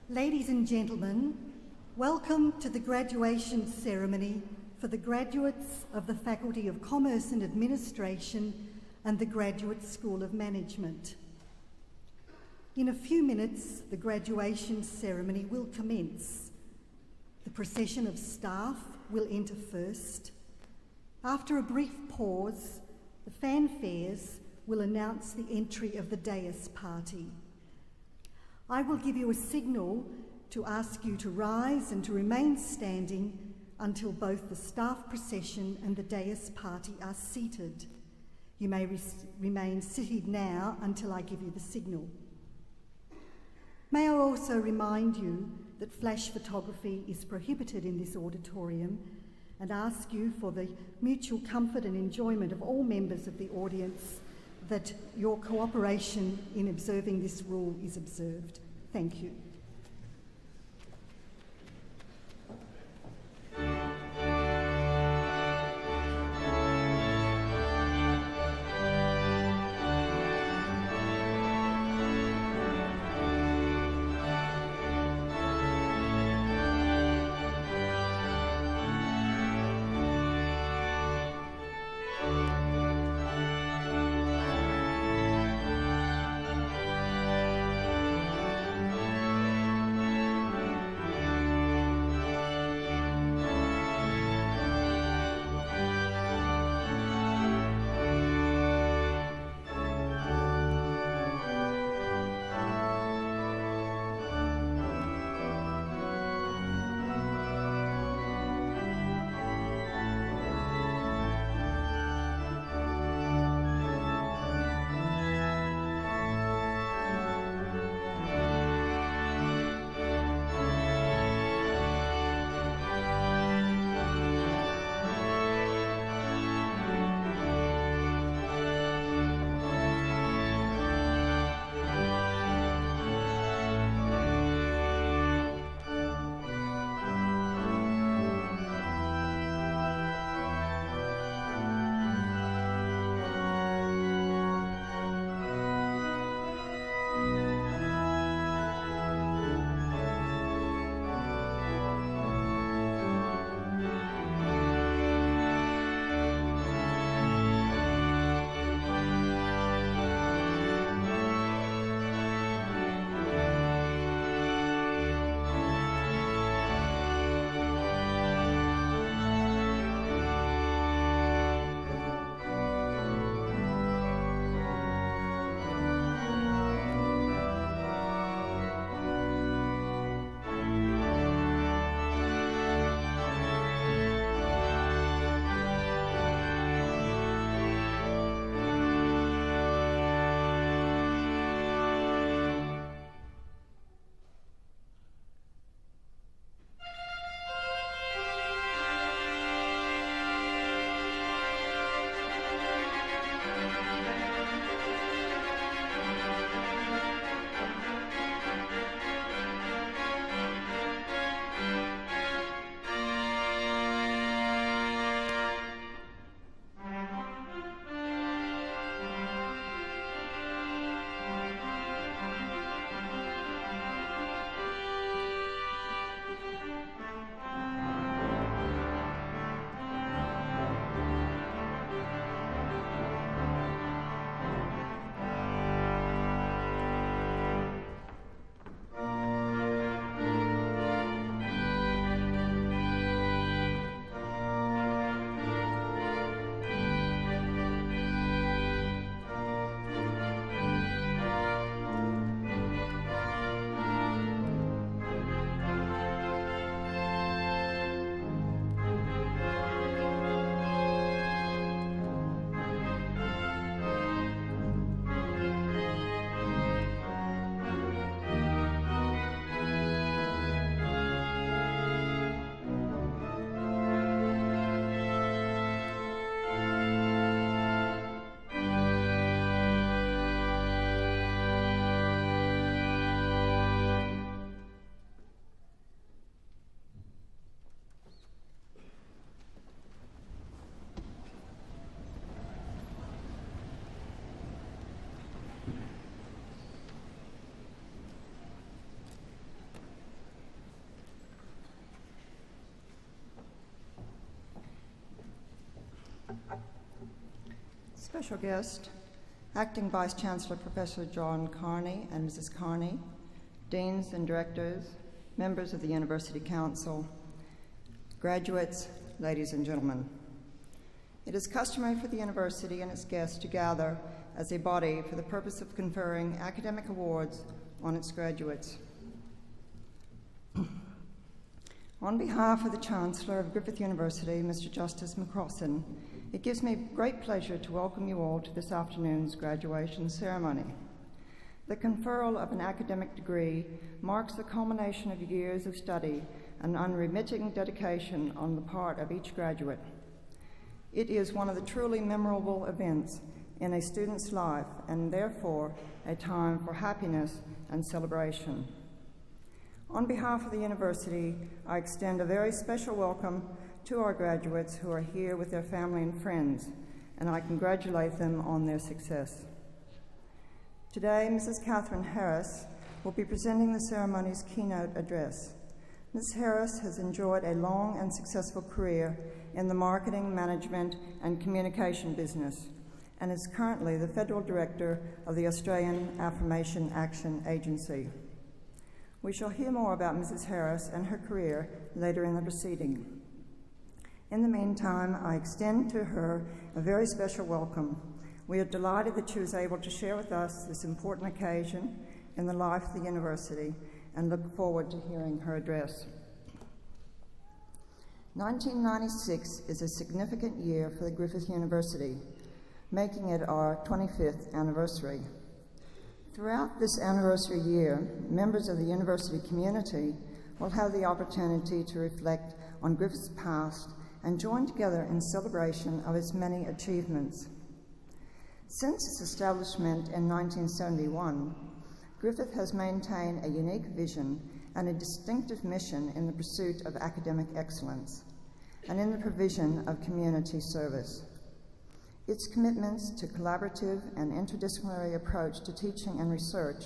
Ladies and gentlemen, welcome to the graduation ceremony for the graduates of the Faculty of Commerce and Administration and the Graduate School of Management. In a few minutes, the graduation ceremony will commence. The procession of staff will enter first. After a brief pause, the fanfares will announce the entry of the dais party. I will give you a signal to ask you to rise and to remain standing until both the staff procession and the dais party are seated. You may remain seated now until I give you the signal. May I also remind you that flash photography is prohibited in this auditorium and ask you, for the mutual comfort and enjoyment of all members of the audience, that your cooperation in observing this rule is observed. Thank you. Special guest, Acting Vice-Chancellor Professor John Carney and Mrs. Carney, Deans and Directors, members of the University Council, graduates, ladies and gentlemen. It is customary for the university and its guests to gather as a body for the purpose of conferring academic awards on its graduates. On behalf of the Chancellor of Griffith University, Mr. Justice McCrossan, it gives me great pleasure to welcome you all to this afternoon's graduation ceremony. The conferral of an academic degree marks the culmination of years of study and unremitting dedication on the part of each graduate. It is one of the truly memorable events in a student's life and therefore a time for happiness and celebration. On behalf of the university, I extend a very special welcome to our graduates who are here with their family and friends, and I congratulate them on their success. Today, Mrs. Catherine Harris will be presenting the ceremony's keynote address. Ms. Harris has enjoyed a long and successful career in the marketing, management, and communication business, and is currently the Federal Director of the Australian Affirmation Action Agency. We shall hear more about Mrs. Harris and her career later in the proceeding. In the meantime, I extend to her a very special welcome. We are delighted that she was able to share with us this important occasion in the life of the university and look forward to hearing her address. 1996 is a significant year for the Griffith University, making it our 25th anniversary. Throughout this anniversary year, members of the university community will have the opportunity to reflect on Griffith's past and join together in celebration of its many achievements. Since its establishment in 1971, Griffith has maintained a unique vision and a distinctive mission in the pursuit of academic excellence and in the provision of community service. Its commitments to collaborative and interdisciplinary approach to teaching and research,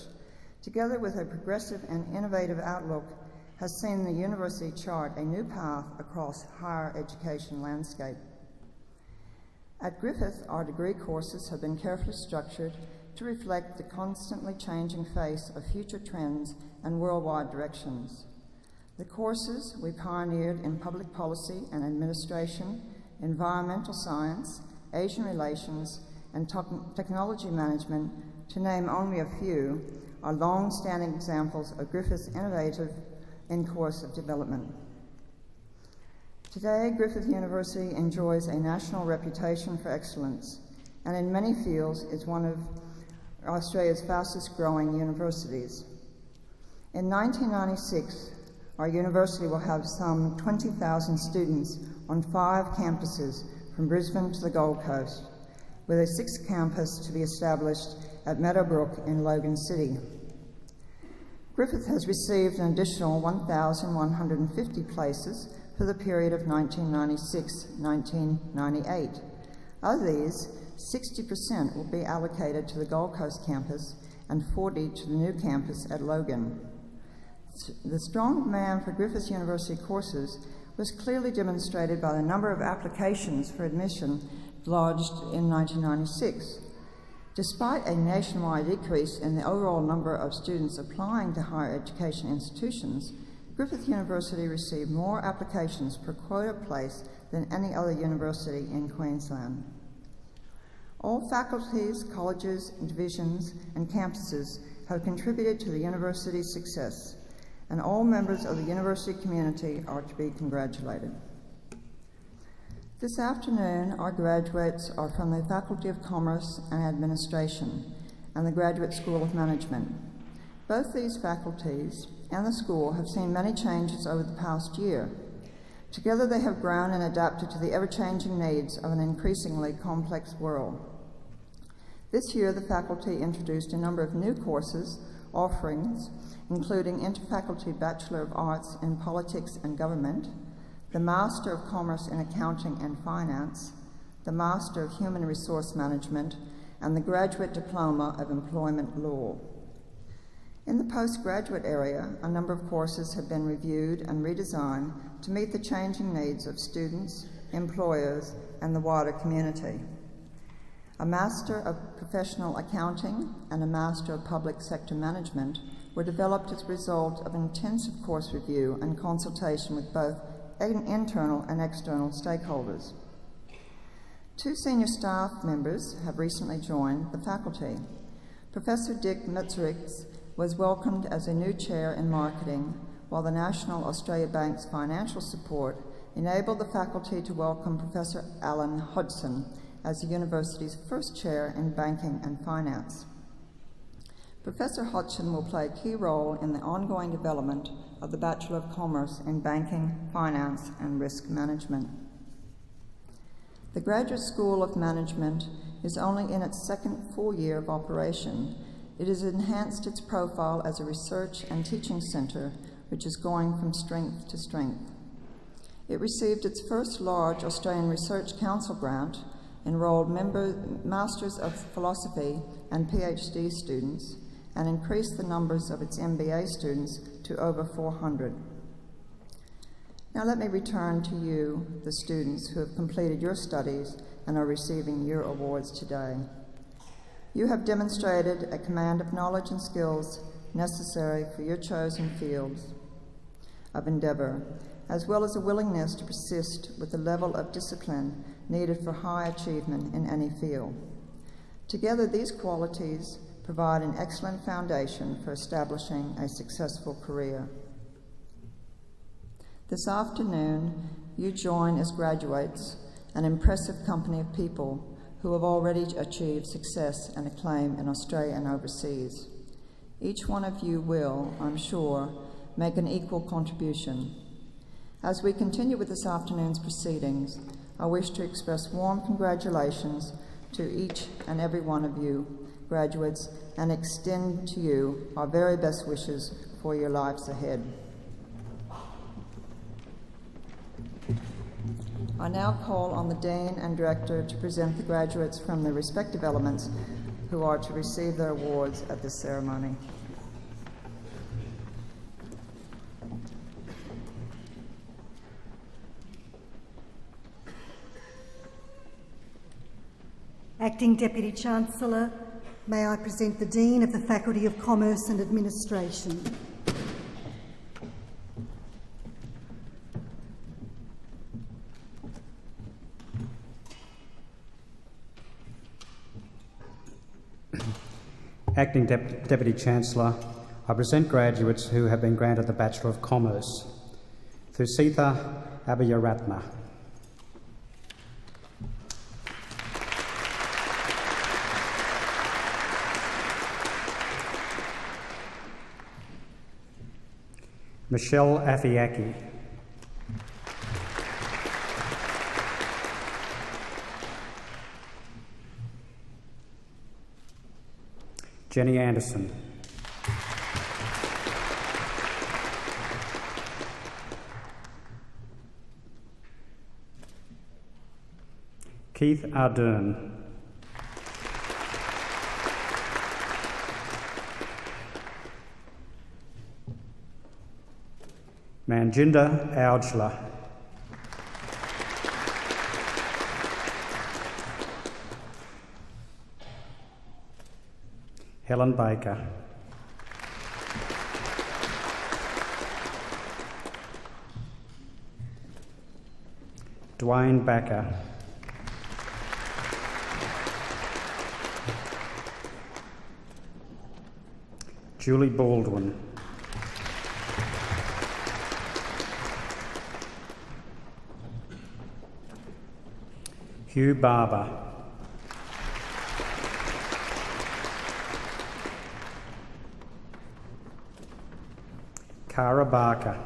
together with a progressive and innovative outlook, has seen the university chart a new path across higher education landscape. At Griffith, our degree courses have been carefully structured to reflect the constantly changing face of future trends and worldwide directions. The courses we pioneered in public policy and administration, environmental science, Asian relations, and technology management, to name only a few, are long-standing examples of Griffith's innovative in-course of development. Today, Griffith University enjoys a national reputation for excellence, and in many fields is one of Australia's fastest-growing universities. In 1996, our university will have some 20,000 students on 5 campuses from Brisbane to the Gold Coast, with a 6th campus to be established at Meadowbrook in Logan City. Griffith has received an additional 1,150 places for the period of 1996-1998. Of these, 60% will be allocated to the Gold Coast campus and 40% to the new campus at Logan. The strong demand for Griffith University courses was clearly demonstrated by the number of applications for admission lodged in 1996. Despite a nationwide decrease in the overall number of students applying to higher education institutions, Griffith University received more applications per quota place than any other university in Queensland. All faculties, colleges, divisions, and campuses have contributed to the university's success, and all members of the university community are to be congratulated. This afternoon, our graduates are from the Faculty of Commerce and Administration and the Graduate School of Management. Both these faculties and the school have seen many changes over the past year. Together, they have grown and adapted to the ever-changing needs of an increasingly complex world. This year, the faculty introduced a number of new courses, offerings, including Interfaculty Bachelor of Arts in Politics and Government, the Master of Commerce in Accounting and Finance, the Master of Human Resource Management, and the Graduate Diploma of Employment Law. In the postgraduate area, a number of courses have been reviewed and redesigned to meet the changing needs of students, employers, and the wider community. A Master of Professional Accounting and a Master of Public Sector Management were developed as a result of intensive course review and consultation with both internal and external stakeholders. 2 senior staff members have recently joined the faculty. Professor Dick Metzerich was welcomed as a new chair in marketing, while the National Australia Bank's financial support enabled the faculty to welcome Professor Alan Hodgson as the university's first chair in banking and finance. Professor Hodgson will play a key role in the ongoing development of the Bachelor of Commerce in Banking, Finance and Risk Management. The Graduate School of Management is only in its second full year of operation. It has enhanced its profile as a research and teaching centre, which is going from strength to strength. It received its first large Australian Research Council grant, enrolled Masters of Philosophy and PhD students, and increased the numbers of its MBA students to over 400. Now let me return to you, the students who have completed your studies and are receiving your awards today. You have demonstrated a command of knowledge and skills necessary for your chosen fields of endeavour, as well as a willingness to persist with the level of discipline needed for high achievement in any field. Together, these qualities provide an excellent foundation for establishing a successful career. This afternoon, you join as graduates an impressive company of people who have already achieved success and acclaim in Australia and overseas. Each one of you will, I'm sure, make an equal contribution. As we continue with this afternoon's proceedings, I wish to express warm congratulations to each and every one of you graduates and extend to you our very best wishes for your lives ahead. I now call on the Dean and Director to present the graduates from their respective elements who are to receive their awards at this ceremony. Acting Deputy Chancellor, may I present the Dean of the Faculty of Commerce and Administration. Acting Deputy Chancellor, I present graduates who have been granted the Bachelor of Commerce. Thusitha Abhiyaratna. Michelle Afiaki. Jenny Anderson. Keith Ardern. Manjinder Aujla. Helen Baker. Dwayne Backer. Julie Baldwin. Hugh Barber. Cara Barker.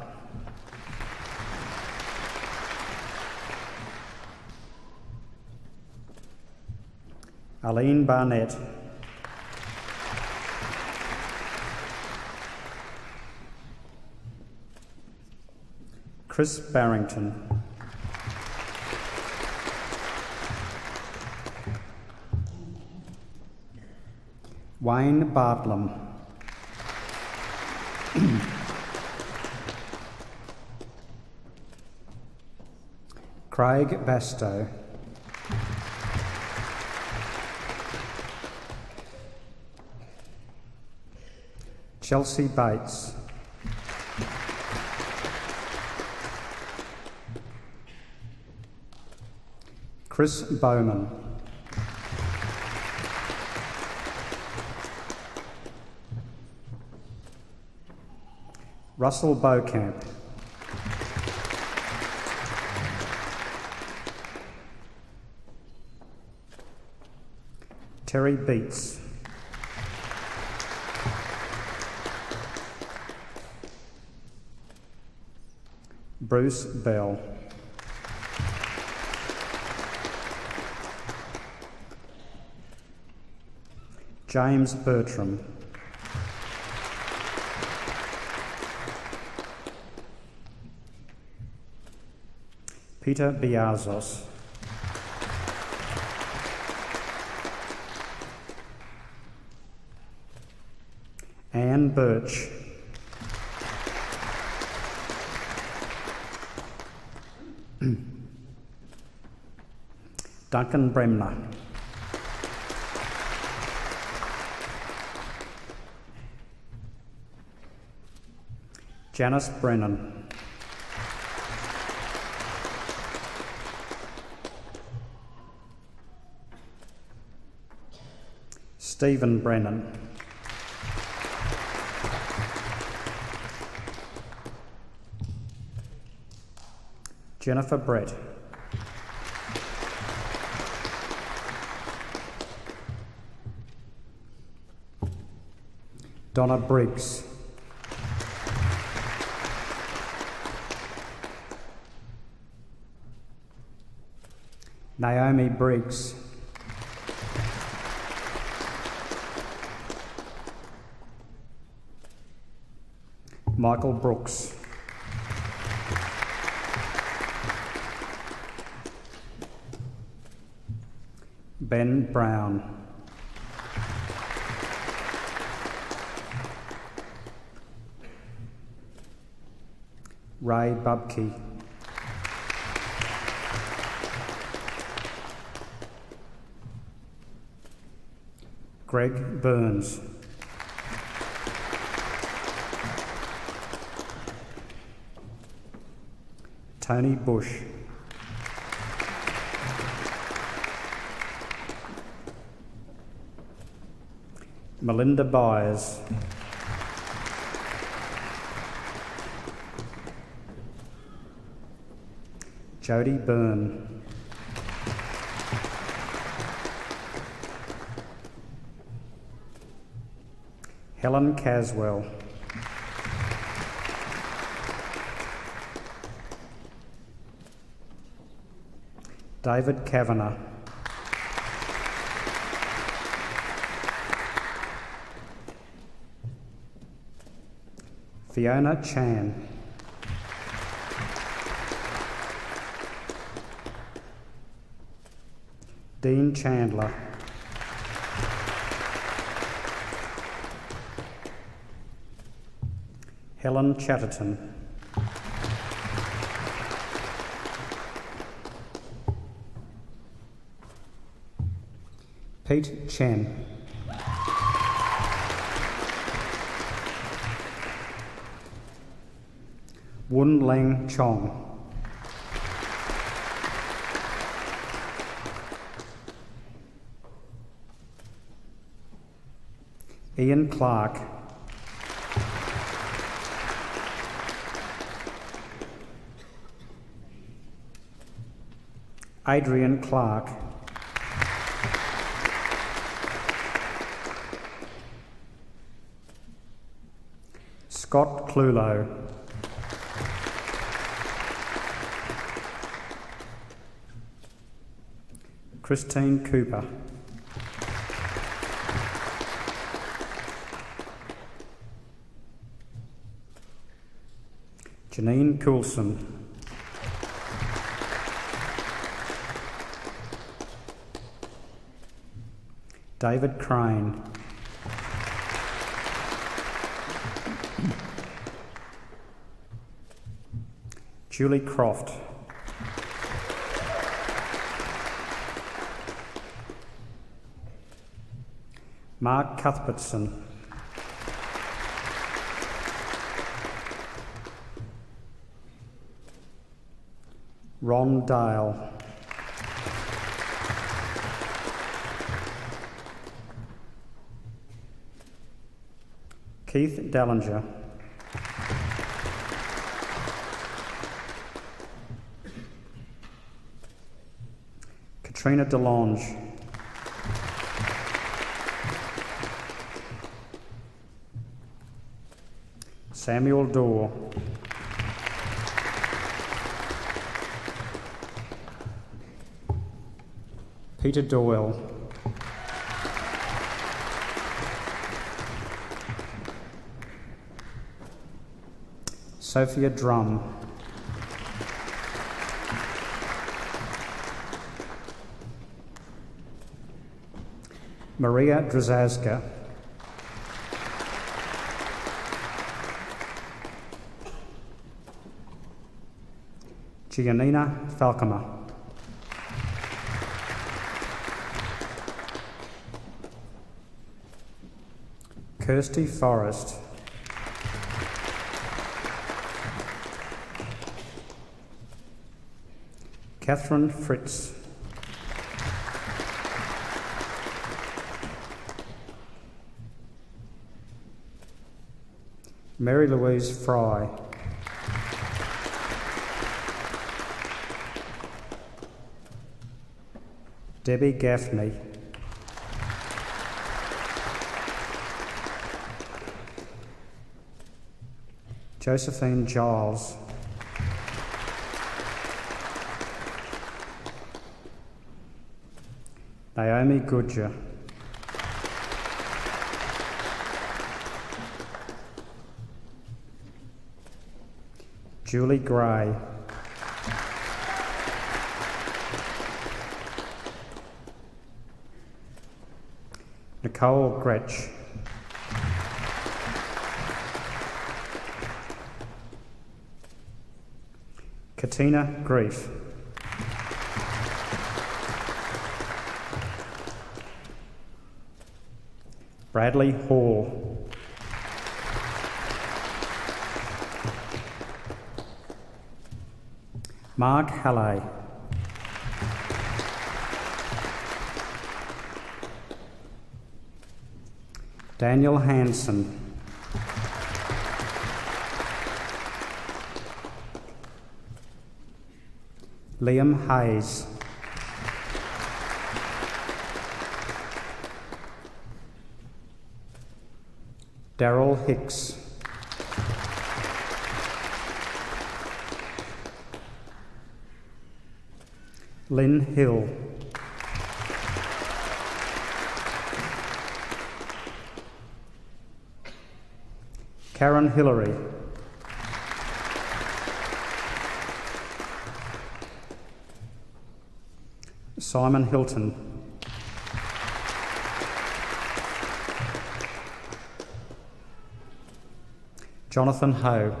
Aline Barnett. Chris Barrington. Wayne Bartlam. Craig Bastow. Chelsea Bates. Chris Bowman. Russell Beaucamp. Terry Beats. Bruce Bell. James Bertram. Peter Biazos. Anne Birch. Duncan Bremner. Janice Brennan. Stephen Brennan. Jennifer Brett. Donna Briggs. Naomi Briggs. Michael Brooks. Ben Brown. Ray Bubke. Greg Burns. Tony Bush. Melinda Byers. Jodie Byrne. Helen Caswell. David Kavanagh. Fiona Chan. Dean Chandler. Helen Chatterton. Pete Chen. Wun Leng Chong. Ian Clark. Adrian Clark. Scott Clulow. Christine Cooper. Janine Coulson. David Crane. Julie Croft. Mark Cuthbertson. Ron Dale. Keith Dallinger. Katrina DeLonge. Samuel Dorr. Peter Doyle. Sophia Drum. Maria Drzazga. Giannina Falcomer. Kirsty Forrest. Catherine Fritz. Mary Louise Fry. Debbie Gaffney. Josephine Giles. Naomi Goodger. Julie Gray. Nicole Gretsch. Katina Grief. Bradley Hall. Mark Halley. Daniel Hansen. Liam Hayes. Daryl Hicks. Lynn Hill. Karen Hillary. Simon Hilton. Jonathan Ho.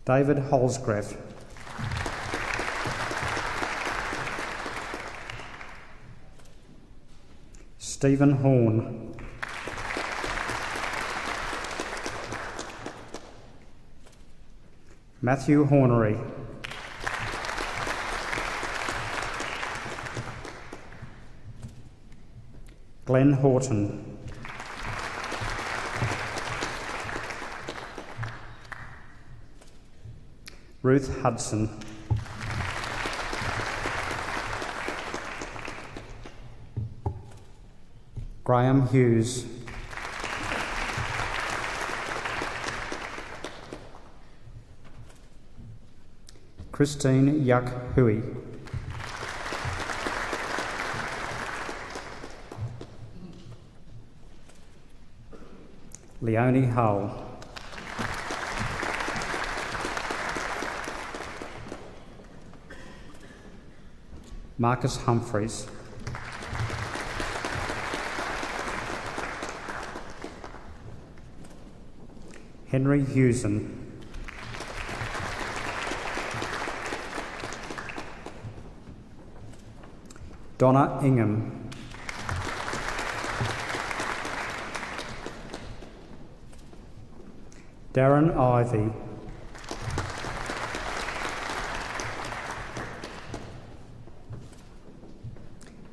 David Holsgraf. Stephen Horn. Matthew Hornery. Glenn Horton. Ruth Hudson. Graham Hughes. Christine Yuck Hui. Leonie Hull. Marcus Humphreys. Henry Hewson. Donna Ingham. Darren Ivy.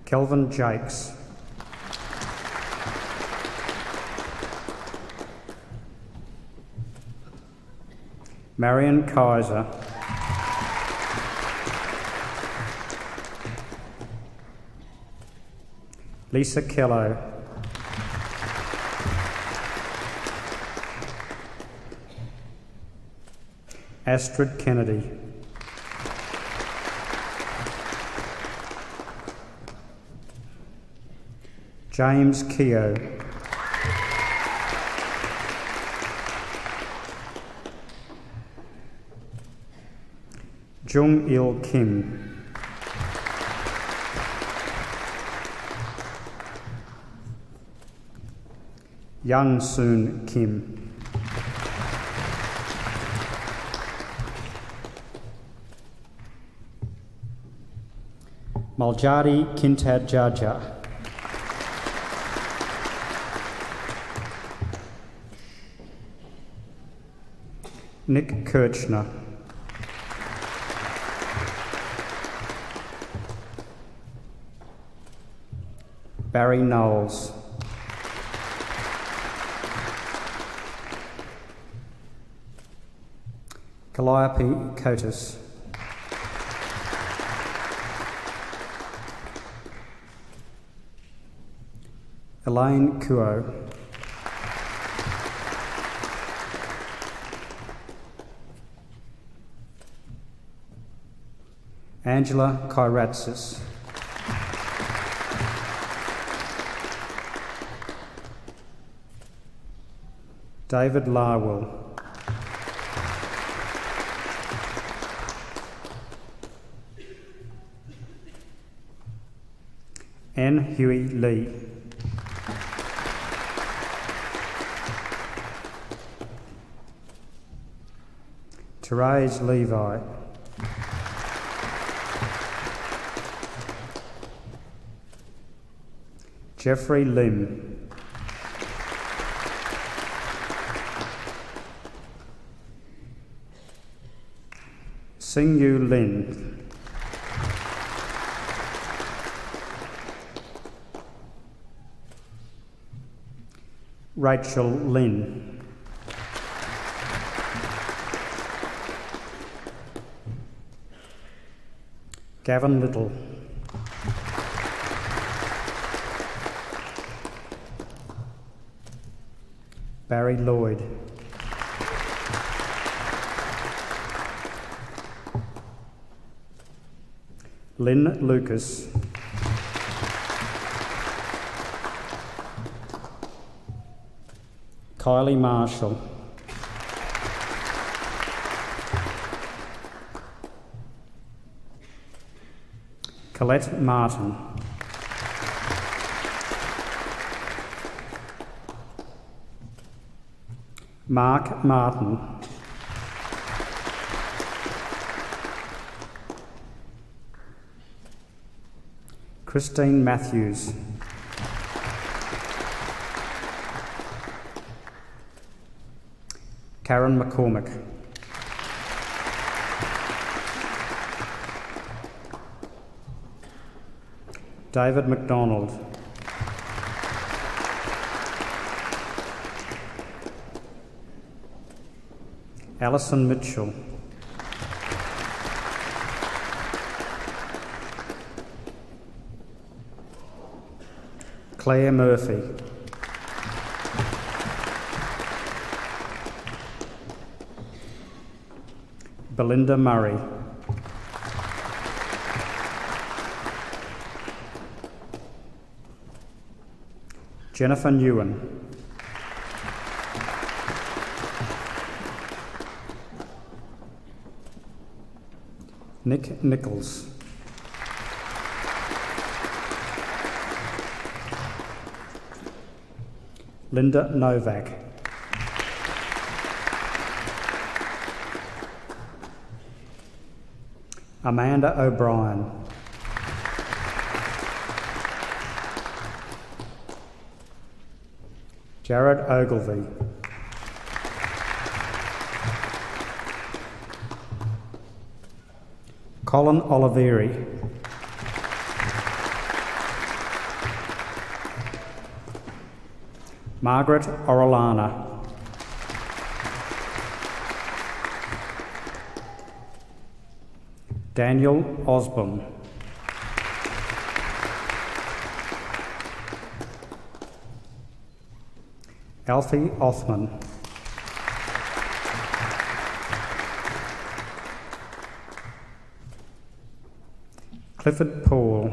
Kelvin Jakes. Marion Kaiser. Lisa Kello. Astrid Kennedy. James Keogh. Jung Il Kim. Young Soon Kim. Maljari Kintad Jaja. Nick Kirchner. Barry Knowles. Calliope Cotis. Elaine Kuo. Angela Kairatsis. David Larwell. Anne Huey Lee. Therese Levi. Jeffrey Lim. Sing Yu Lin. Rachel Lynn. Gavin Little. Barry Lloyd. Lynn Lucas. Kylie Marshall. Colette Martin. Mark Martin. Christine Matthews. Karen McCormick. David McDonald. Alison Mitchell. Claire Murphy. Belinda Murray. Jennifer Newen. Nick Nichols. Linda Novak. Amanda O'Brien. Jared Ogilvie. Colin Oliveri. Margaret Orellana. Daniel Osborne. Alfie Othman. Clifford Paul.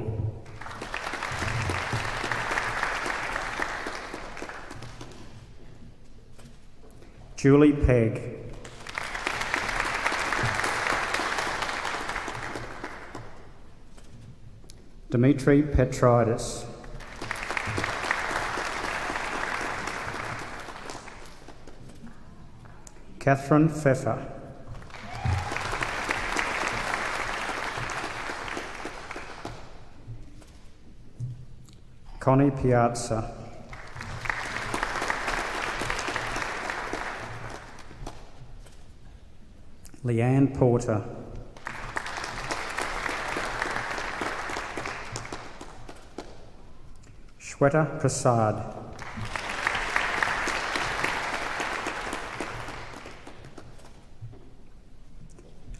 Julie Pegg. Dimitri Petridis. Catherine Pfeffer. Connie Piazza. Leanne Porter. Shweta Prasad.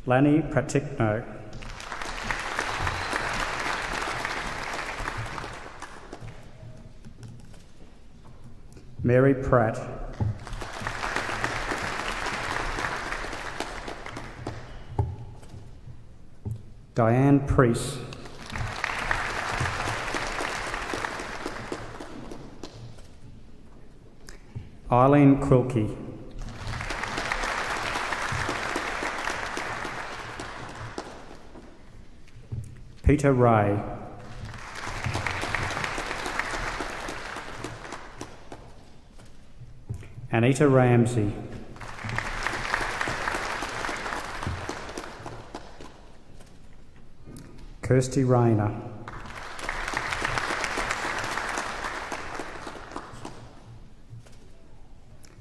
Lani Pratikno. Mary Pratt. Diane Priest. Eileen Quilke. Peter Ray. Anita Ramsey. Kirsty Rayner.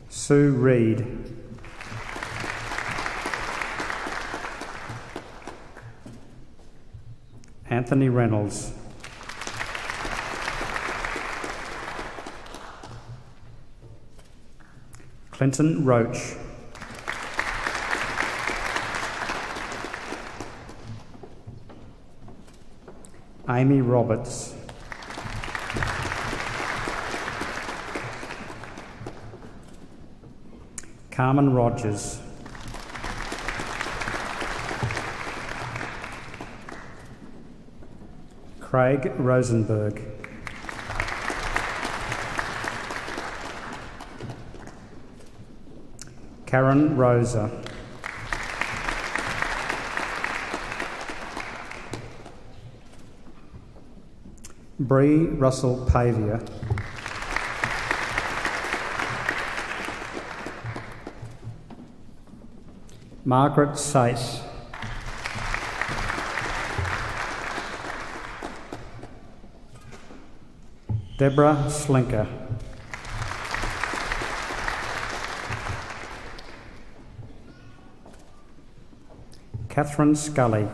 Sue Reed. Anthony Reynolds. Clinton Roach. Amy Roberts. Carmen Rogers. Craig Rosenberg. Karen Rosa. Bree Russell Pavia. Margaret Sace. Deborah Slinker. Catherine Scully.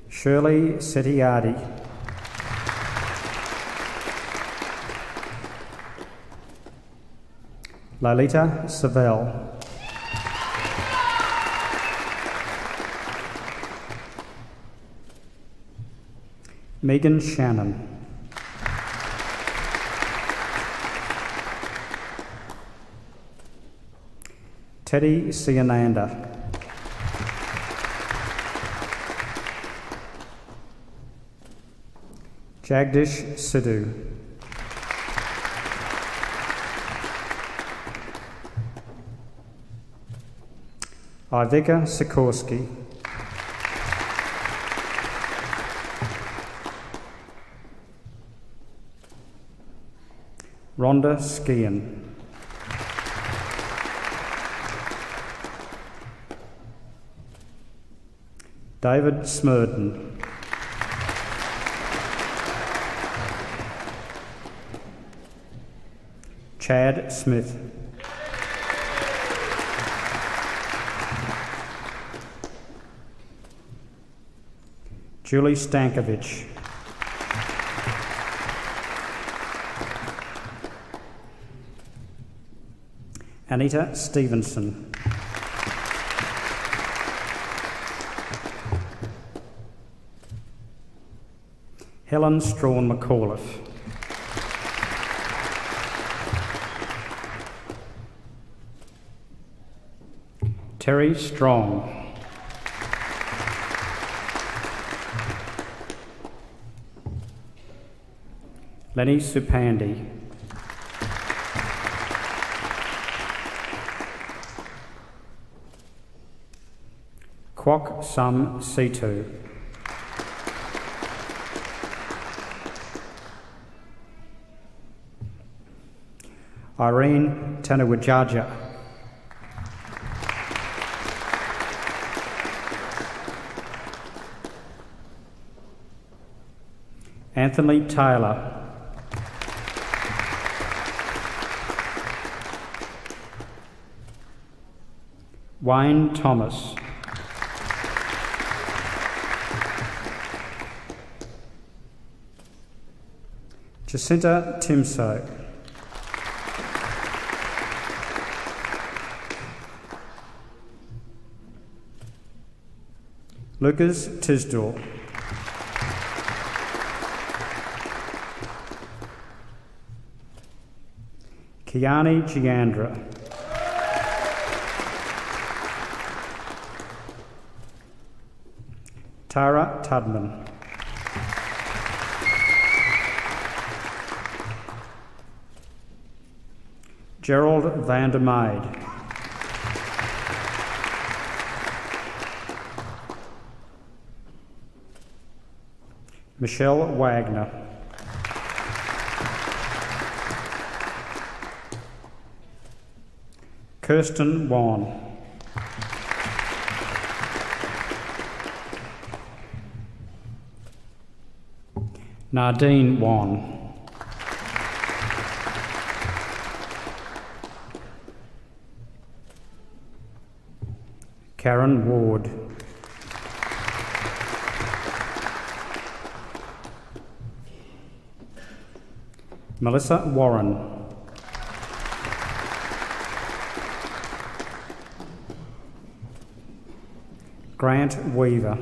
Shirley Setiardi. Lolita Savell. Megan Shannon. Teddy Siananda. Jagdish Sidhu. Ivika Sikorsky. Rhonda Skian. David Smurden. Chad Smith. Julie Stankovic. Anita Stevenson. Helen Strawn McAuliffe. Terry Strong. Lenny Supandi. Kwok Sum Situ. Irene Tanawajaja. Anthony Taylor. Wayne Thomas. Jacinta Timso. Lucas Tisdall. Kiani Giandra. Tara Tudman. Gerald van der Meid. Michelle Wagner. Kirsten Wan. Nardine Wan. Karen Ward. Melissa Warren. Grant Weaver.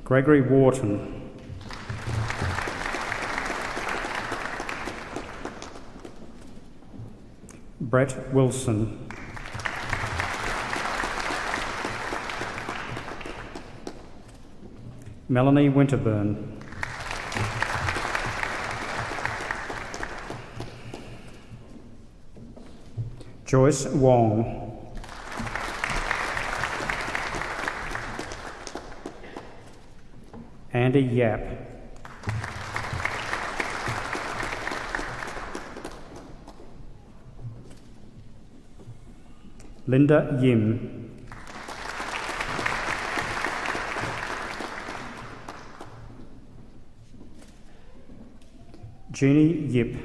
Gregory Wharton. Brett Wilson. Melanie Winterburn. Joyce Wong. Andy Yap. Linda Yim. Jeannie Yip.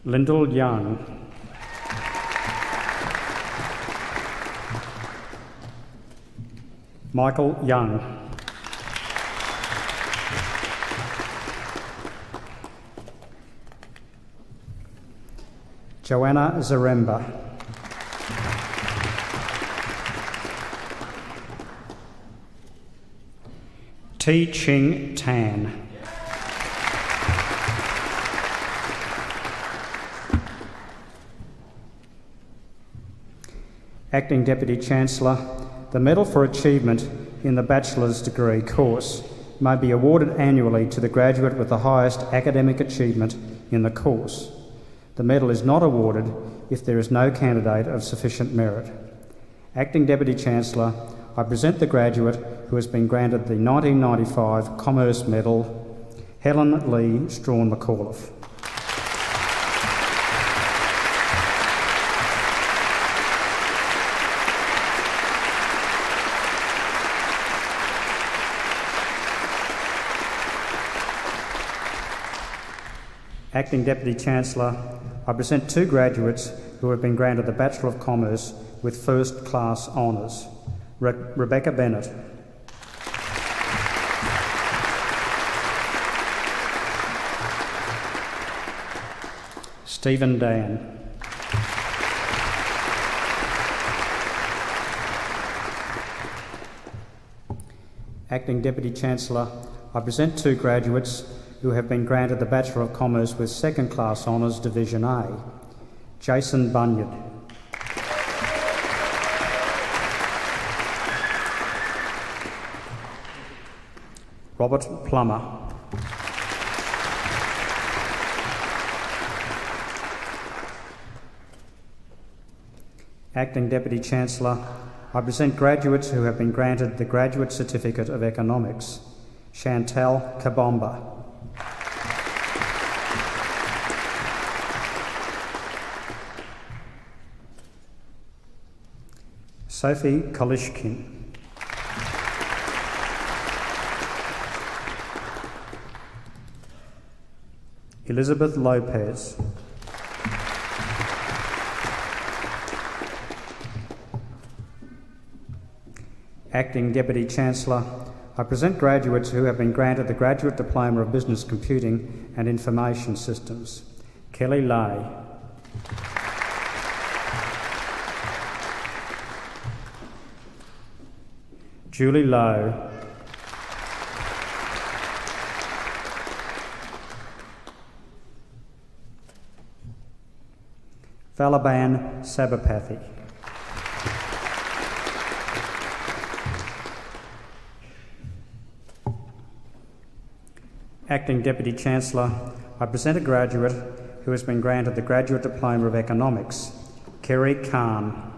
Lyndall Young. Michael Young. Joanna Zaremba. T. Ching Tan. Acting Deputy Chancellor, the Medal for Achievement in the Bachelor's Degree course may be awarded annually to the graduate with the highest academic achievement in the course. The medal is not awarded if there is no candidate of sufficient merit. Acting Deputy Chancellor, I present the graduate who has been granted the 1995 Commerce Medal, Helen Lee Strawn McAuliffe. Acting Deputy Chancellor, I present two graduates who have been granted the Bachelor of Commerce with First Class Honours. Rebecca Bennett. Stephen Dan. Acting Deputy Chancellor, I present two graduates who have been granted the Bachelor of Commerce with Second Class Honours Division A. Jason Bunyard. Robert Plummer. Acting Deputy Chancellor, I present graduates who have been granted the Graduate Certificate of Economics. Chantal Kabomba. Sophie Kolishkin. Elizabeth Lopez. Acting Deputy Chancellor, I present graduates who have been granted the Graduate Diploma of Business Computing and Information Systems. Kelly Lay. Julie Lowe. Valaban Sabapathy. Acting Deputy Chancellor, I present a graduate who has been granted the Graduate Diploma of Economics, Kerry Khan.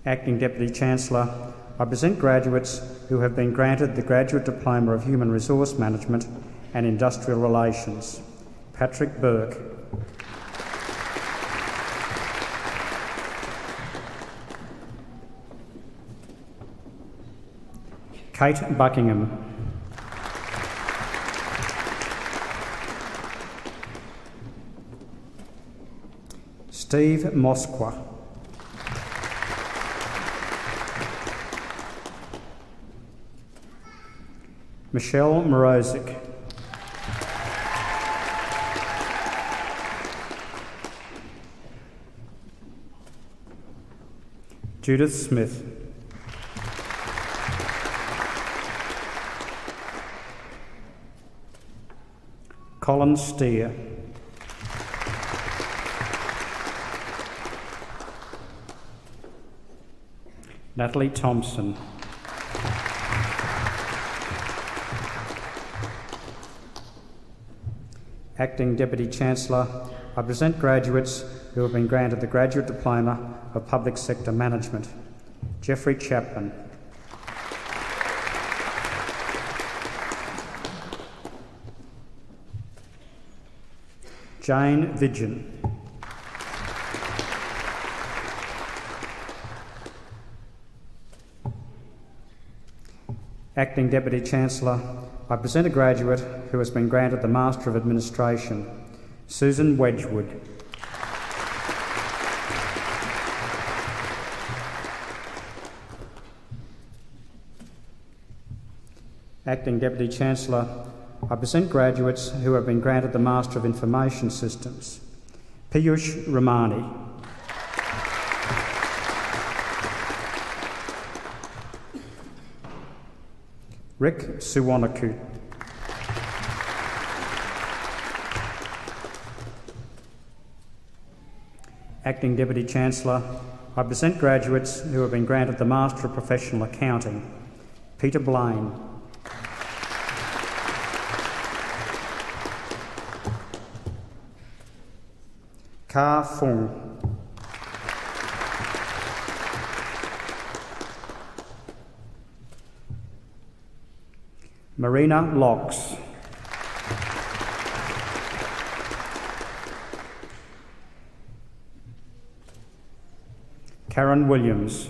Acting Deputy Chancellor, I present graduates who have been granted the Graduate Diploma of Human Resource Management and Industrial Relations, Patrick Burke. Kate Buckingham. Steve Moskwa. Michelle Morozic. Judith Smith. Colin Steer. Natalie Thompson. Acting Deputy Chancellor, I present graduates who have been granted the Graduate Diploma of Public Sector Management. Jeffrey Chapman. Jane Vidgen. Acting Deputy Chancellor, I present a graduate who has been granted the Master of Administration, Susan Wedgwood. Acting Deputy Chancellor, I present graduates who have been granted the Master of Information Systems, Piyush Ramani. Rick Suwanakut. Acting Deputy Chancellor, I present graduates who have been granted the Master of Professional Accounting, Peter Blaine. Ka Fung. Marina Locks. Karen Williams.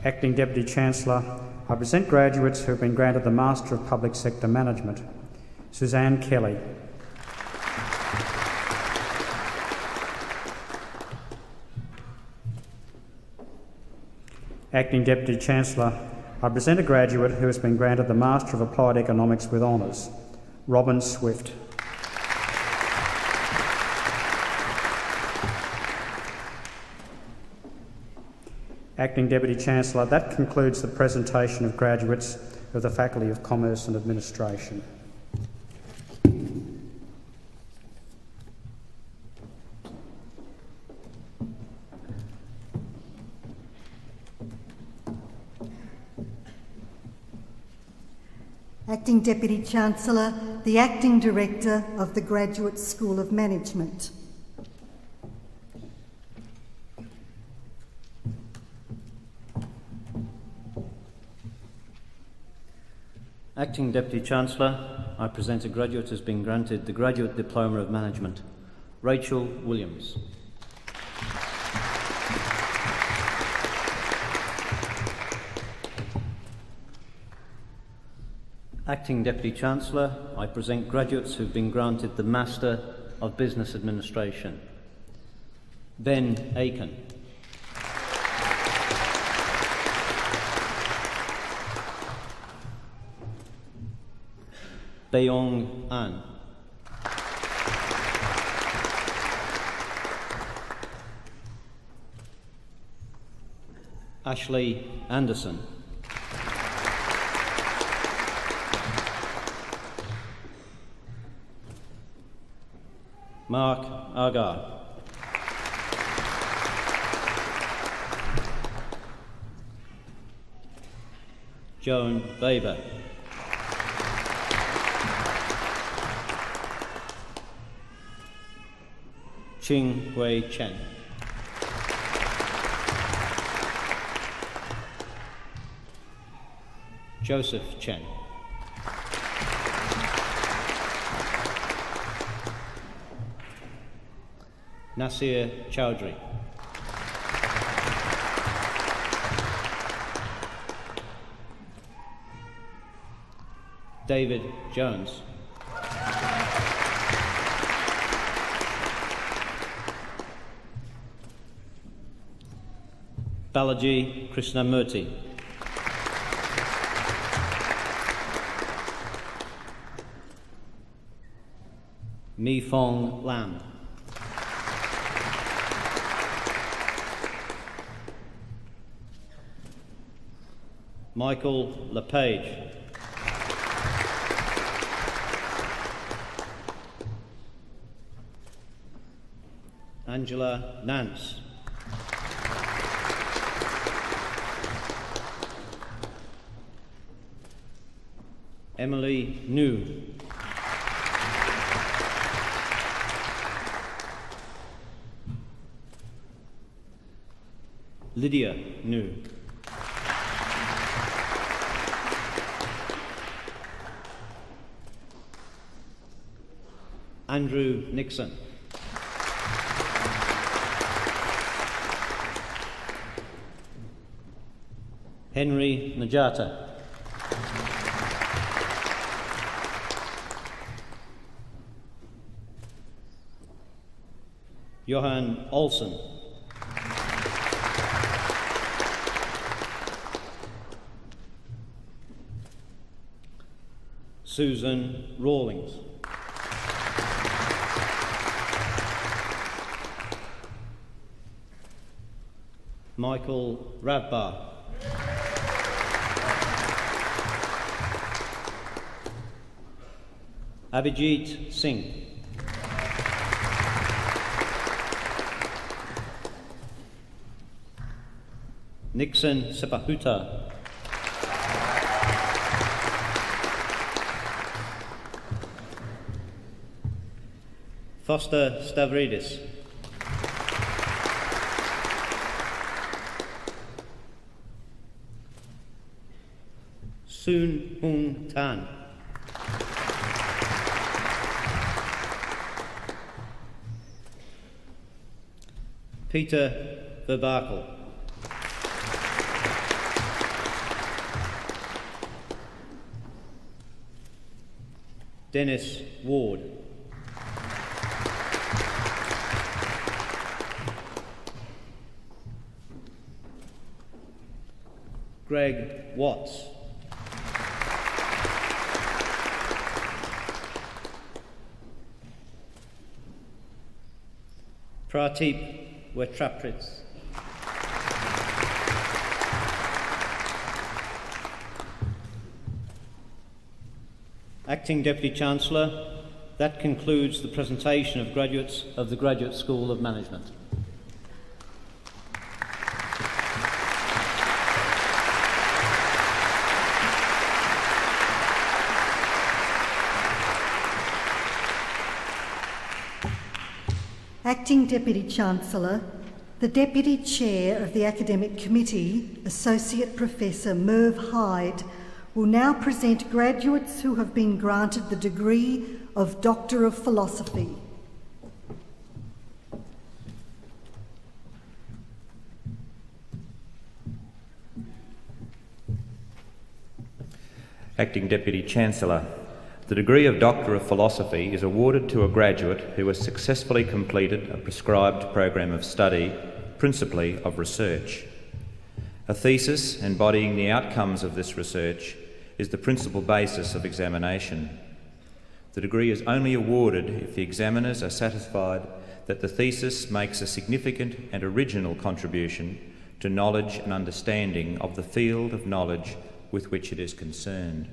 Acting Deputy Chancellor, I present graduates who have been granted the Master of Public Sector Management. Suzanne Kelly. Acting Deputy Chancellor, I present a graduate who has been granted the Master of Applied Economics with Honours. Robin Swift. Acting Deputy Chancellor, that concludes the presentation of graduates of the Faculty of Commerce and Administration. Acting Deputy Chancellor, the Acting Director of the Graduate School of Management. Acting Deputy Chancellor, I present a graduate who has been granted the Graduate Diploma of Management, Rachel Williams. Acting Deputy Chancellor, I present graduates who have been granted the Master of Business Administration, Ben Aiken. Beong An. Ashley Anderson. Mark Agar. Joan Weber. Ching Hui Chen. Joseph Chen. Nasir Chowdhury. David Jones. Balaji Krishnamurti. Mi Fong Lam. Michael LePage. Angela Nance. Emily New. Lydia New. Andrew Nixon. Henry Najata. Johan Olsen. Susan Rawlings. Michael Radbar. Abhijit Singh. Nixon Sepahuta. Foster Stavridis. Soon Hung Tan. Peter Verbakel. Dennis Ward. Greg Watts. Prateep Wetrapritz. Acting Deputy Chancellor, that concludes the presentation of graduates of the Graduate School of Management. Acting Deputy Chancellor, the Deputy Chair of the Academic Committee, Associate Professor Merv Hyde, will now present graduates who have been granted the degree of Doctor of Philosophy. Acting Deputy Chancellor, the degree of Doctor of Philosophy is awarded to a graduate who has successfully completed a prescribed program of study, principally of research. A thesis embodying the outcomes of this research is the principal basis of examination. The degree is only awarded if the examiners are satisfied that the thesis makes a significant and original contribution to knowledge and understanding of the field of knowledge with which it is concerned.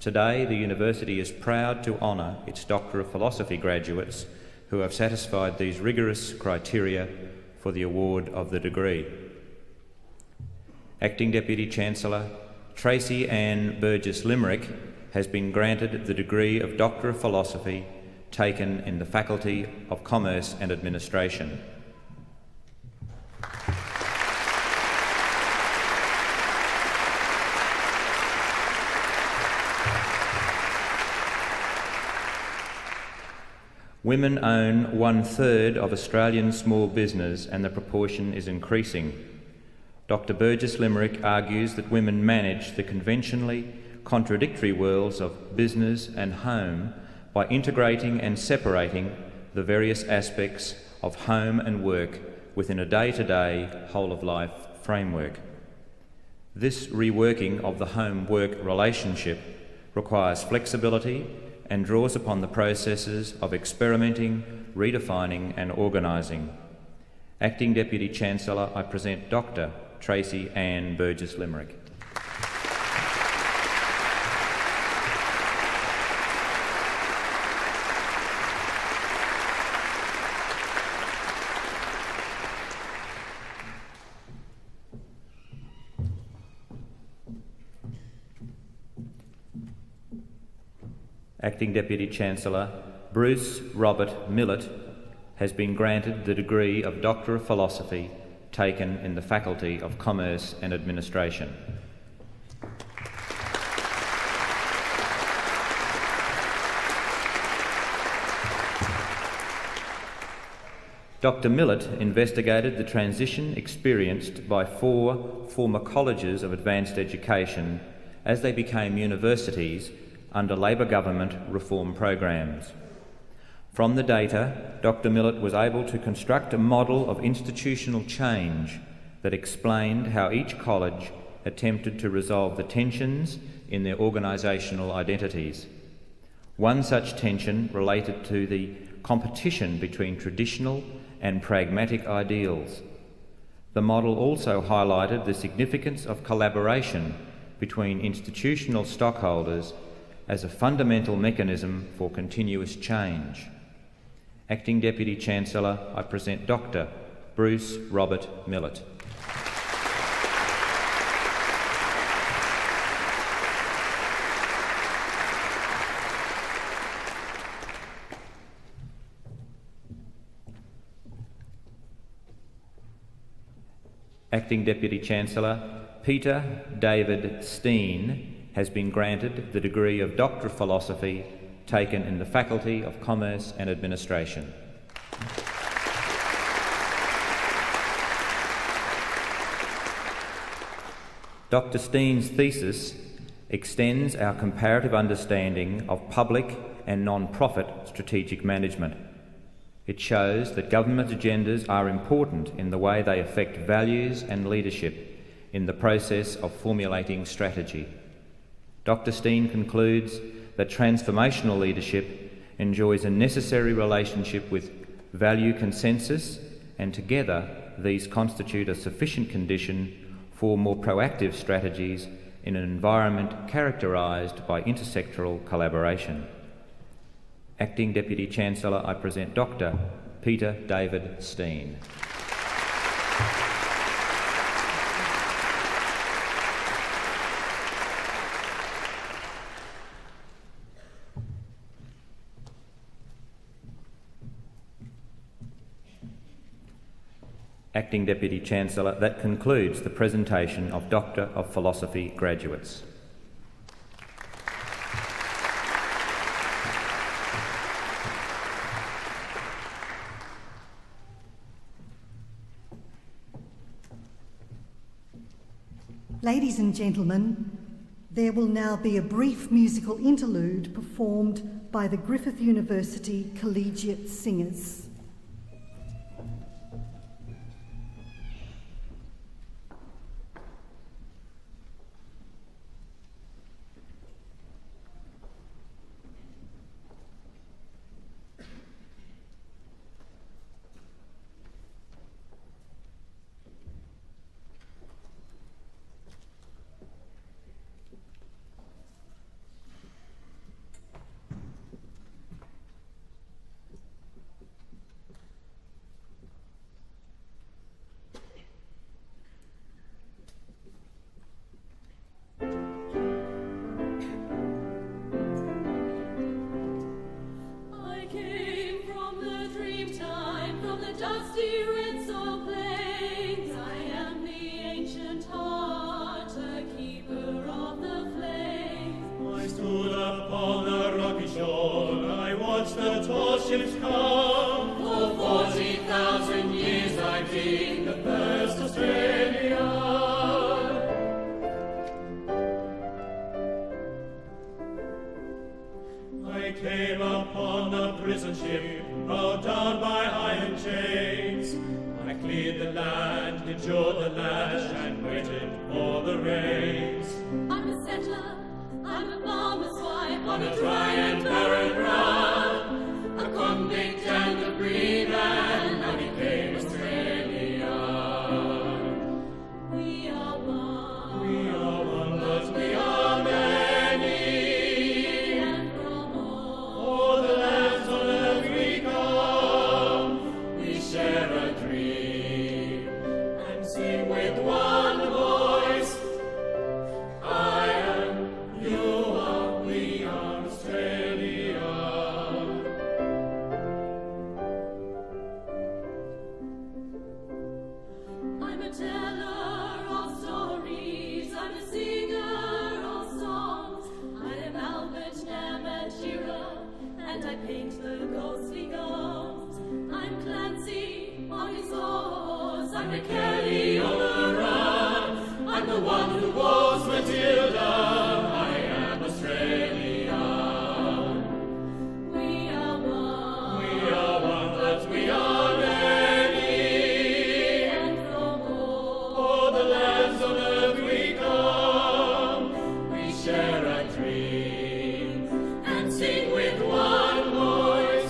Today, the University is proud to honour its Doctor of Philosophy graduates who have satisfied these rigorous criteria for the award of the degree. Acting Deputy Chancellor, Tracy Ann Burgess Limerick has been granted the degree of Doctor of Philosophy taken in the Faculty of Commerce and Administration. Women own 1/3 of Australian small business and the proportion is increasing. Dr. Burgess Limerick argues that women manage the conventionally contradictory worlds of business and home by integrating and separating the various aspects of home and work within a day-to-day, whole-of-life framework. This reworking of the home-work relationship requires flexibility and draws upon the processes of experimenting, redefining and organising. Acting Deputy Chancellor, I present Dr. Tracy Ann Burgess Limerick. Acting Deputy Chancellor, Bruce Robert Millett has been granted the degree of Doctor of Philosophy taken in the Faculty of Commerce and Administration. Dr. Millett investigated the transition experienced by 4 former colleges of advanced education as they became universities under Labor government reform programs. From the data, Dr. Millett was able to construct a model of institutional change that explained how each college attempted to resolve the tensions in their organisational identities. One such tension related to the competition between traditional and pragmatic ideals. The model also highlighted the significance of collaboration between institutional stockholders as a fundamental mechanism for continuous change. Acting Deputy Chancellor, I present Dr. Bruce Robert Millett. Acting Deputy Chancellor, Peter David Steen has been granted the degree of Doctor of Philosophy taken in the Faculty of Commerce and Administration. Dr. Steen's thesis extends our comparative understanding of public and non-profit strategic management. It shows that government agendas are important in the way they affect values and leadership in the process of formulating strategy. Dr. Steen concludes that transformational leadership enjoys a necessary relationship with value consensus, and together these constitute a sufficient condition for more proactive strategies in an environment characterised by intersectoral collaboration. Acting Deputy Chancellor, I present Dr. Peter David Steen. Acting Deputy Chancellor, that concludes the presentation of Doctor of Philosophy graduates. Ladies and gentlemen, there will now be a brief musical interlude performed by the Griffith University Collegiate Singers. Share a dream and sing with one voice.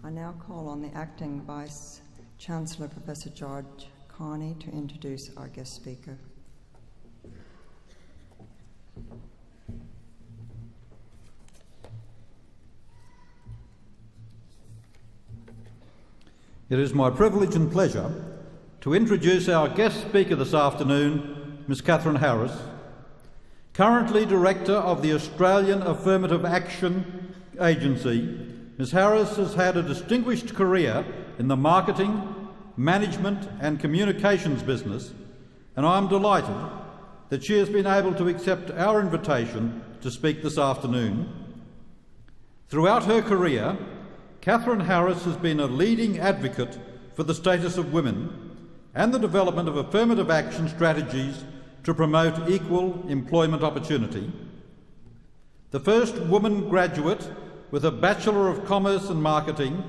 I now call on the Acting Vice-Chancellor, Professor George Carney, to introduce our guest speaker. It is my privilege and pleasure to introduce our guest speaker this afternoon, Ms. Catherine Harris, currently Director of the Australian Affirmative Action Agency. Ms. Harris has had a distinguished career in the marketing, management and communications business, and I am delighted that she has been able to accept our invitation to speak this afternoon. Throughout her career, Catherine Harris has been a leading advocate for the status of women and the development of affirmative action strategies to promote equal employment opportunity. The first woman graduate with a Bachelor of Commerce and Marketing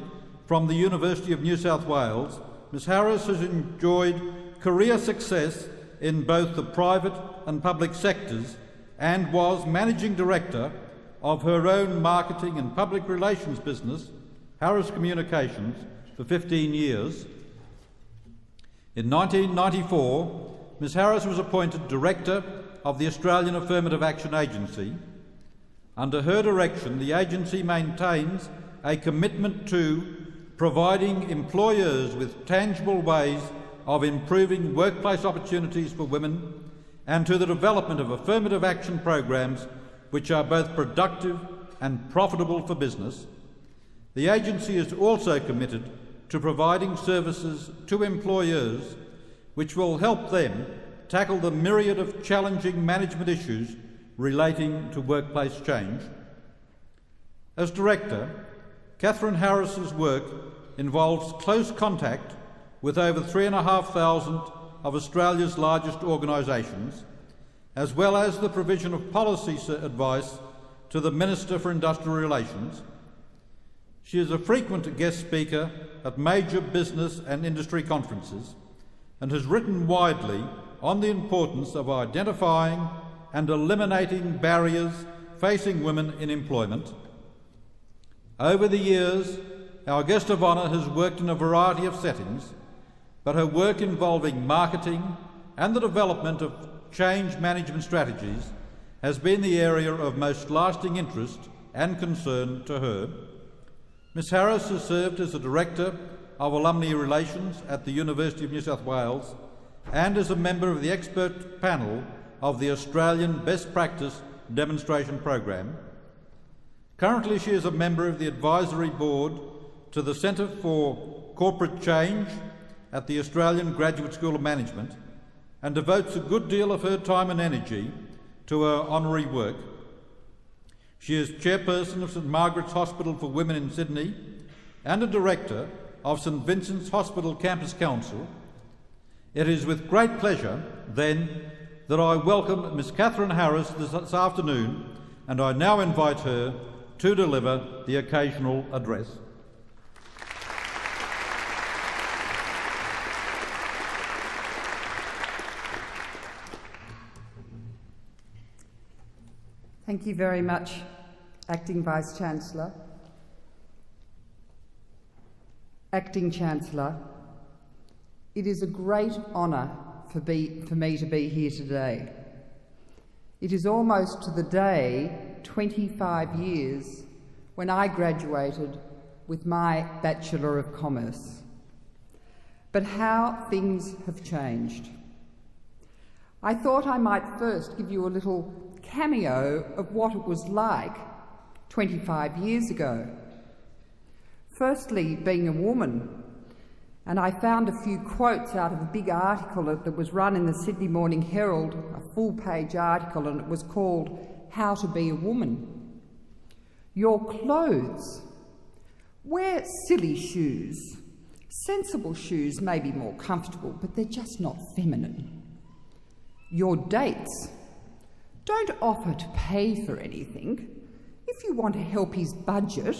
from the University of New South Wales, Ms. Harris has enjoyed career success in both the private and public sectors and was Managing Director of her own marketing and public relations business, Harris Communications, for 15 years. In 1994, Ms. Harris was appointed Director of the Australian Affirmative Action Agency. Under her direction, the agency maintains a commitment to providing employers with tangible ways of improving workplace opportunities for women and to the development of affirmative action programs which are both productive and profitable for business. The agency is also committed to providing services to employers which will help them tackle the myriad of challenging management issues relating to workplace change. As Director, Catherine Harris's work involves close contact with over 3,500 of Australia's largest organisations, as well as the provision of policy advice to the Minister for Industrial Relations. She is a frequent guest speaker at major business and industry conferences and has written widely on the importance of identifying and eliminating barriers facing women in employment. Over the years, our guest of honour has worked in a variety of settings, but her work involving marketing and the development of change management strategies has been the area of most lasting interest and concern to her. Ms Harris has served as the Director of Alumni Relations at the University of New South Wales and as a member of the expert panel of the Australian Best Practice Demonstration Program. Currently, she is a member of the Advisory Board to the Centre for Corporate Change at the Australian Graduate School of Management and devotes a good deal of her time and energy to her honorary work. She is Chairperson of St Margaret's Hospital for Women in Sydney and a Director of St Vincent's Hospital Campus Council. It is with great pleasure, then, that I welcome Ms Catherine Harris this afternoon, and I now invite her to deliver the occasional address. Thank you very much, Acting Vice-Chancellor. Acting Chancellor, it is a great honour for me to be here today. It is almost to the day 25 years when I graduated with my Bachelor of Commerce. But how things have changed. I thought I might first give you a little cameo of what it was like 25 years ago. Firstly, being a woman, and I found a few quotes out of a big article that was run in the Sydney Morning Herald, a full-page article, and it was called How to Be a Woman. Your clothes. Wear silly shoes. Sensible shoes may be more comfortable, but they're just not feminine. Your dates. Don't offer to pay for anything. If you want to help his budget,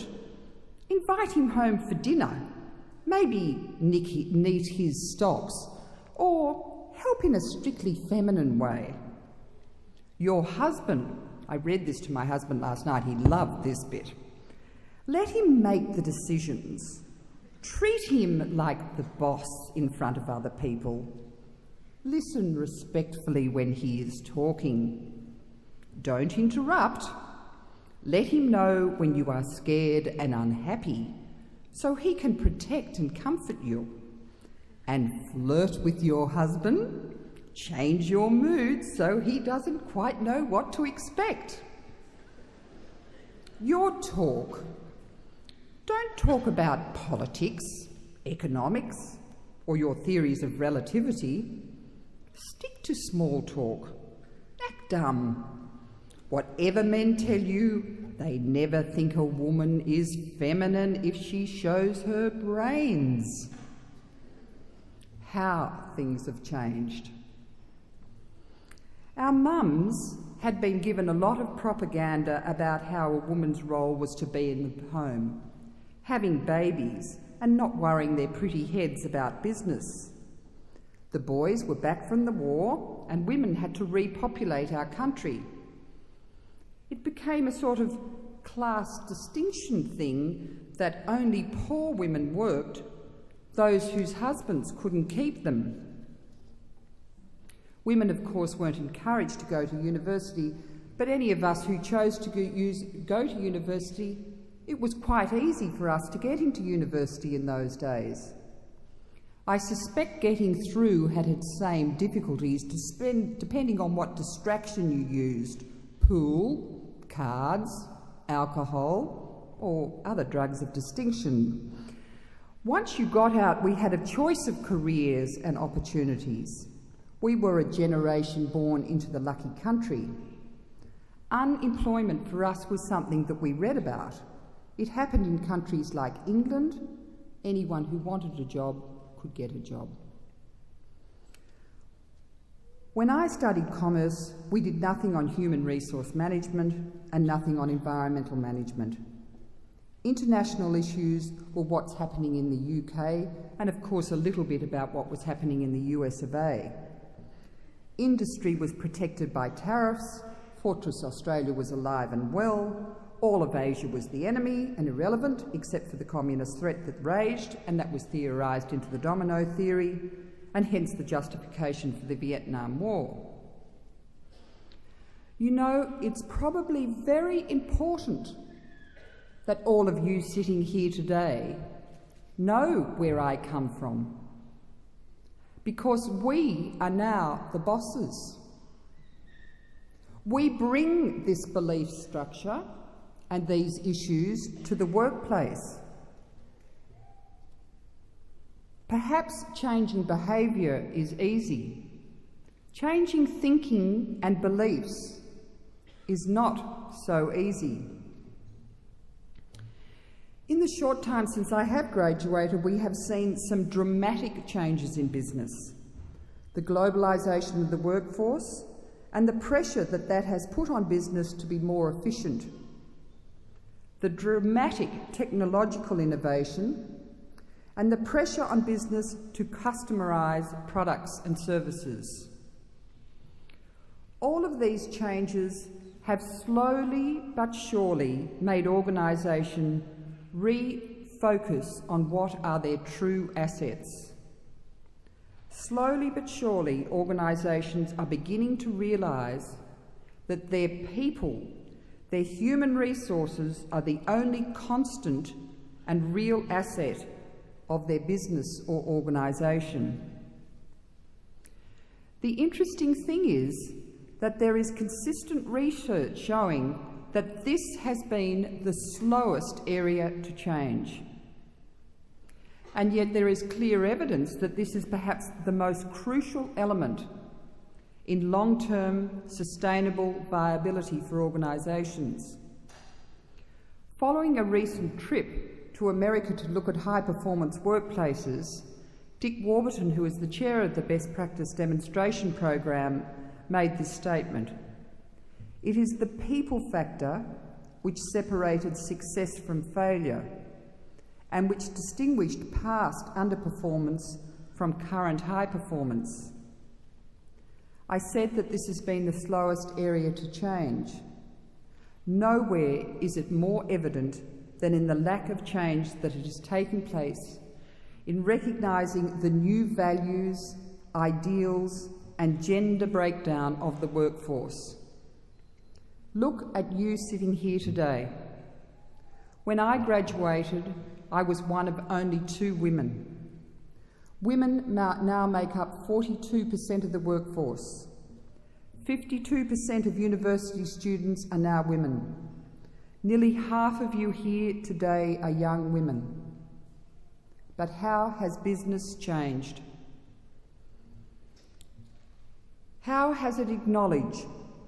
invite him home for dinner. Maybe neat his stocks, or help in a strictly feminine way. Your husband. I read this to my husband last night. He loved this bit. Let him make the decisions. Treat him like the boss in front of other people. Listen respectfully when he is talking. Don't interrupt. Let him know when you are scared and unhappy, so he can protect and comfort you. And flirt with your husband. Change your mood so he doesn't quite know what to expect. Your talk. Don't talk about politics, economics, or your theories of relativity. Stick to small talk. Act dumb. Whatever men tell you, they never think a woman is feminine if she shows her brains. How things have changed. Our mums had been given a lot of propaganda about how a woman's role was to be in the home, having babies and not worrying their pretty heads about business. The boys were back from the war and women had to repopulate our country. It became a sort of class distinction thing that only poor women worked, those whose husbands couldn't keep them. Women, of course, weren't encouraged to go to university, but any of us who chose to go to university, it was quite easy for us to get into university in those days. I suspect getting through had its same difficulties depending on what distraction you used: pool, cards, alcohol, or other drugs of distinction. Once you got out, we had a choice of careers and opportunities. We were a generation born into the lucky country. Unemployment for us was something that we read about. It happened in countries like England. Anyone who wanted a job could get a job. When I studied commerce, we did nothing on human resource management and nothing on environmental management. International issues were what's happening in the UK and of course a little bit about what was happening in the US of A. Industry was protected by tariffs, Fortress Australia was alive and well, all of Asia was the enemy and irrelevant except for the communist threat that raged, and that was theorised into the domino theory, and hence the justification for the Vietnam War. You know, it's probably very important that all of you sitting here today know where I come from, because we are now the bosses. We bring this belief structure and these issues to the workplace. Perhaps changing behaviour is easy. Changing thinking and beliefs is not so easy. In the short time since I have graduated, we have seen some dramatic changes in business. The globalisation of the workforce and the pressure that that has put on business to be more efficient. The dramatic technological innovation and the pressure on business to customise products and services. All of these changes have slowly but surely made organisation refocus on what are their true assets. Slowly but surely, organisations are beginning to realise that their people, their human resources, are the only constant and real asset of their business or organisation. The interesting thing is that there is consistent research showing that this has been the slowest area to change. And yet there is clear evidence that this is perhaps the most crucial element in long-term sustainable viability for organisations. Following a recent trip to America to look at high-performance workplaces, Dick Warburton, who is the chair of the Best Practice Demonstration Program, made this statement: "It is the people factor which separated success from failure and which distinguished past underperformance from current high performance." I said that this has been the slowest area to change. Nowhere is it more evident than in the lack of change that it has taken place in recognising the new values, ideals and gender breakdown of the workforce. Look at you sitting here today. When I graduated, I was one of only 2 women. Women now make up 42% of the workforce. 52% of university students are now women. Nearly half of you here today are young women. But how has business changed? How has it acknowledged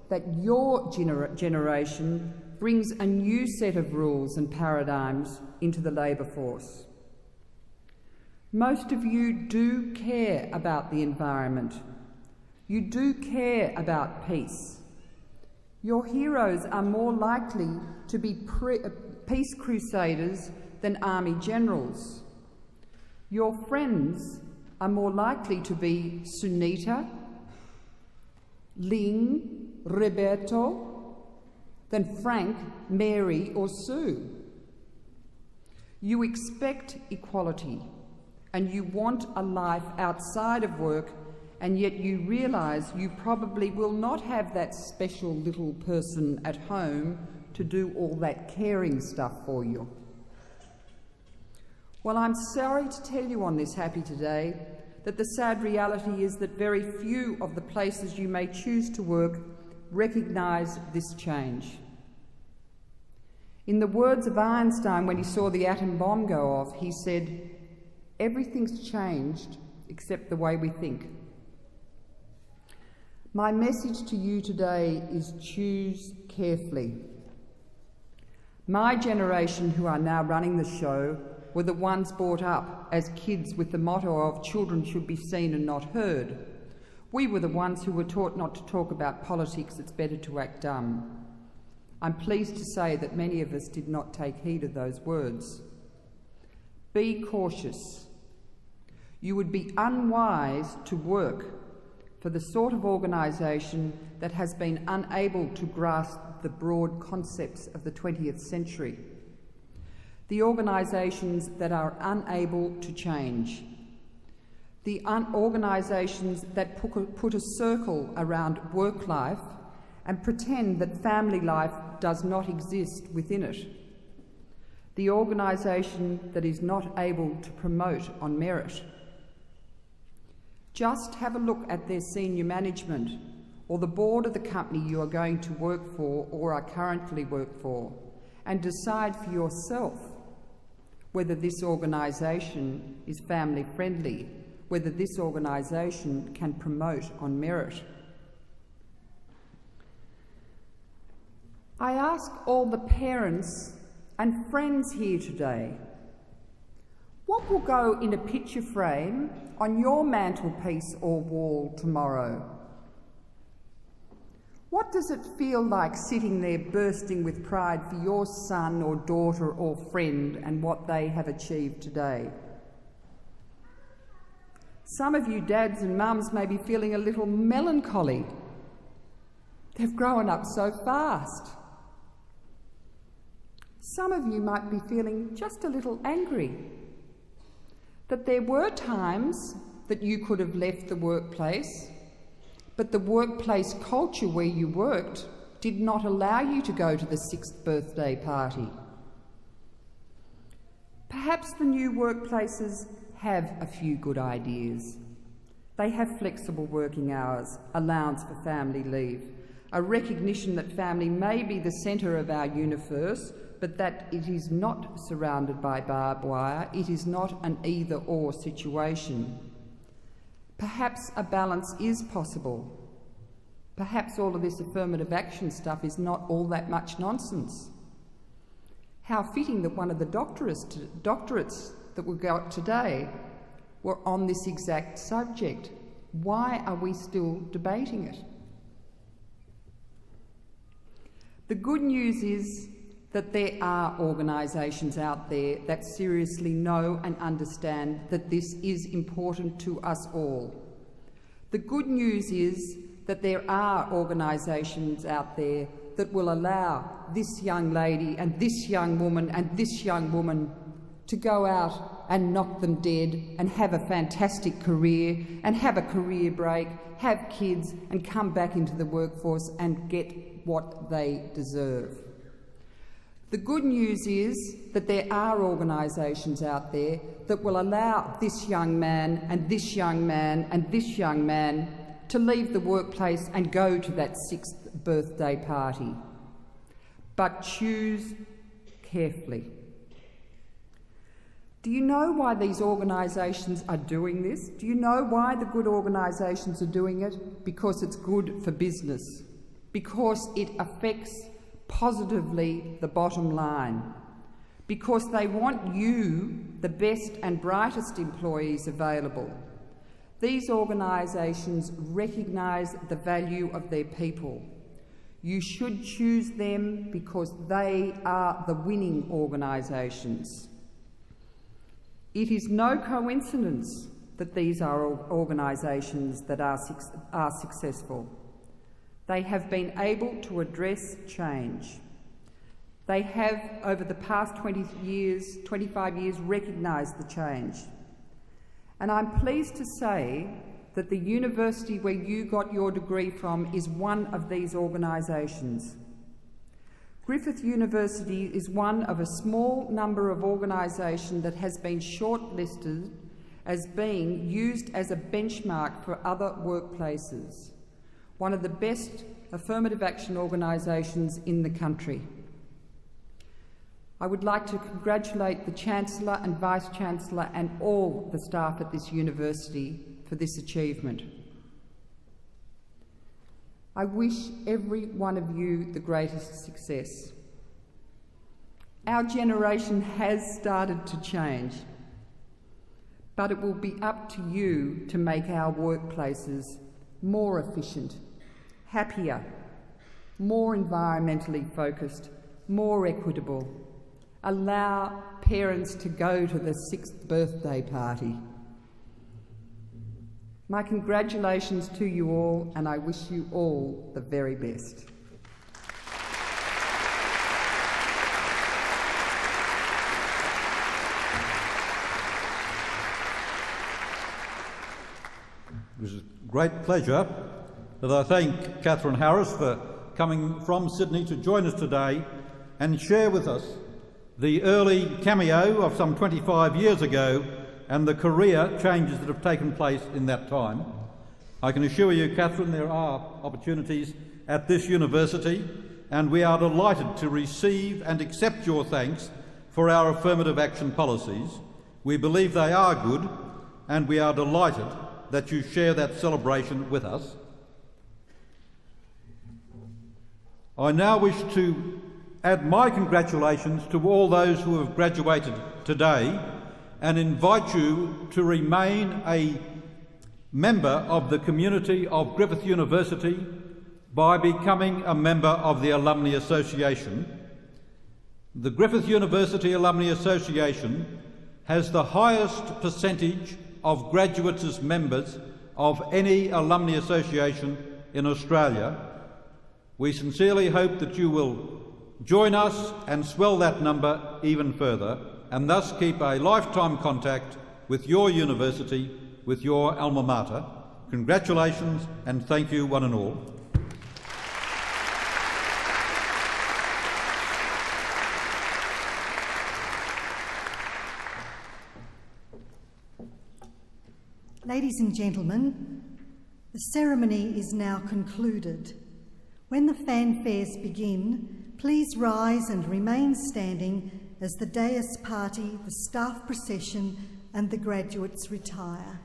that your generation brings a new set of rules and paradigms into the labour force? Most of you do care about the environment. You do care about peace. Your heroes are more likely to be peace crusaders than army generals. Your friends are more likely to be Sunita, Ling, Roberto, than Frank, Mary or Sue. You expect equality and you want a life outside of work, and yet you realise you probably will not have that special little person at home to do all that caring stuff for you. Well, I'm sorry to tell you on this happy today that the sad reality is that very few of the places you may choose to work recognise this change. In the words of Einstein when he saw the atom bomb go off, he said, "Everything's changed except the way we think." My message to you today is choose carefully. My generation, who are now running the show, were the ones brought up as kids with the motto of children should be seen and not heard. We were the ones who were taught not to talk about politics, it's better to act dumb. I'm pleased to say that many of us did not take heed of those words. Be cautious. You would be unwise to work for the sort of organisation that has been unable to grasp the broad concepts of the 20th century. The organisations that are unable to change. The organisations that put a circle around work life and pretend that family life does not exist within it. The organisation that is not able to promote on merit. Just have a look at their senior management or the board of the company you are going to work for or are currently work for, and decide for yourself whether this organisation is family friendly, whether this organisation can promote on merit. I ask all the parents and friends here today, what will go in a picture frame on your mantelpiece or wall tomorrow? What does it feel like sitting there bursting with pride for your son or daughter or friend and what they have achieved today? Some of you dads and mums may be feeling a little melancholy. They've grown up so fast. Some of you might be feeling just a little angry that there were times that you could have left the workplace, but the workplace culture where you worked did not allow you to go to the 6th birthday party. Perhaps the new workplaces have a few good ideas. They have flexible working hours, allowance for family leave, a recognition that family may be the centre of our universe, but that it is not surrounded by barbed wire, it is not an either-or situation. Perhaps a balance is possible. Perhaps all of this affirmative action stuff is not all that much nonsense. How fitting that one of the doctorates that we got today were on this exact subject. Why are we still debating it? The good news is that there are organisations out there that seriously know and understand that this is important to us all. The good news is that there are organisations out there that will allow this young lady and this young woman and this young woman to go out and knock them dead and have a fantastic career and have a career break, have kids and come back into the workforce and get what they deserve. The good news is that there are organisations out there that will allow this young man and this young man and this young man to leave the workplace and go to that 6th birthday party. But choose carefully. Do you know why these organisations are doing this? Do you know why the good organisations are doing it? Because it's good for business. Because it affects positively the bottom line. Because they want you, the best and brightest employees available. These organisations recognise the value of their people. You should choose them because they are the winning organisations. It is no coincidence that these are organisations that are successful. They have been able to address change. They have, over the past 25 years, recognised the change. And I'm pleased to say that the university where you got your degree from is one of these organisations. Griffith University is one of a small number of organisations that has been shortlisted as being used as a benchmark for other workplaces. One of the best affirmative action organisations in the country. I would like to congratulate the Chancellor and Vice-Chancellor and all the staff at this university for this achievement. I wish every one of you the greatest success. Our generation has started to change, but it will be up to you to make our workplaces more efficient, happier, more environmentally focused, more equitable. Allow parents to go to the 6th birthday party. My congratulations to you all, and I wish you all the very best. It was a great pleasure that I thank Catherine Harris for coming from Sydney to join us today and share with us the early cameo of some 25 years ago and the career changes that have taken place in that time. I can assure you, Catherine, there are opportunities at this university, and we are delighted to receive and accept your thanks for our affirmative action policies. We believe they are good, and we are delighted that you share that celebration with us. I now wish to add my congratulations to all those who have graduated today and invite you to remain a member of the community of Griffith University by becoming a member of the Alumni Association. The Griffith University Alumni Association has the highest percentage of graduates as members of any alumni association in Australia. We sincerely hope that you will join us and swell that number even further, and thus keep a lifetime contact with your university, with your alma mater. Congratulations and thank you one and all. Ladies and gentlemen, the ceremony is now concluded. When the fanfares begin, please rise and remain standing as the dais party, the staff procession and the graduates retire.